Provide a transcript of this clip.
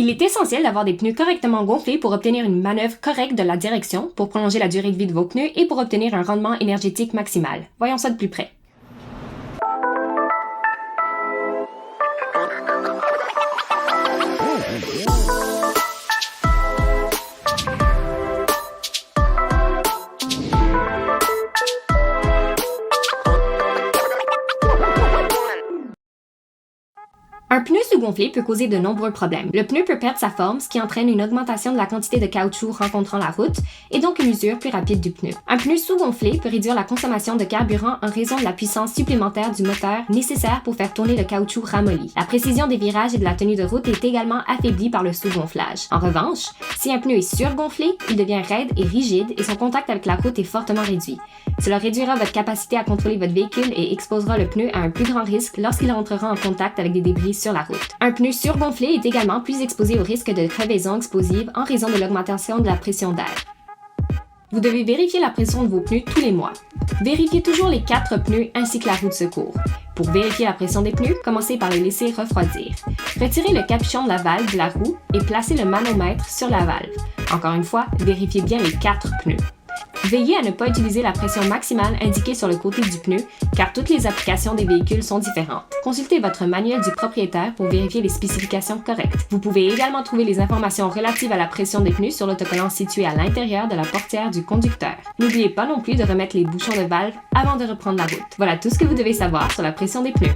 Il est essentiel d'avoir des pneus correctement gonflés pour obtenir une manœuvre correcte de la direction, pour prolonger la durée de vie de vos pneus et pour obtenir un rendement énergétique maximal. Voyons ça de plus près. Un pneu sous-gonflé peut causer de nombreux problèmes. Le pneu peut perdre sa forme, ce qui entraîne une augmentation de la quantité de caoutchouc rencontrant la route et donc une usure plus rapide du pneu. Un pneu sous-gonflé peut réduire la consommation de carburant en raison de la puissance supplémentaire du moteur nécessaire pour faire tourner le caoutchouc ramolli. La précision des virages et de la tenue de route est également affaiblie par le sous-gonflage. En revanche, si un pneu est surgonflé, il devient raide et rigide et son contact avec la route est fortement réduit. Cela réduira votre capacité à contrôler votre véhicule et exposera le pneu à un plus grand risque lorsqu'il rentrera en contact avec des débris sur la route. Un pneu surgonflé est également plus exposé au risque de crevaison explosive en raison de l'augmentation de la pression d'air. Vous devez vérifier la pression de vos pneus tous les mois. Vérifiez toujours les 4 pneus ainsi que la roue de secours. Pour vérifier la pression des pneus, commencez par les laisser refroidir. Retirez le capuchon de la valve de la roue et placez le manomètre sur la valve. Encore une fois, vérifiez bien les 4 pneus. Veillez à ne pas utiliser la pression maximale indiquée sur le côté du pneu, car toutes les applications des véhicules sont différentes. Consultez votre manuel du propriétaire pour vérifier les spécifications correctes. Vous pouvez également trouver les informations relatives à la pression des pneus sur l'autocollant situé à l'intérieur de la portière du conducteur. N'oubliez pas non plus de remettre les bouchons de valve avant de reprendre la route. Voilà tout ce que vous devez savoir sur la pression des pneus.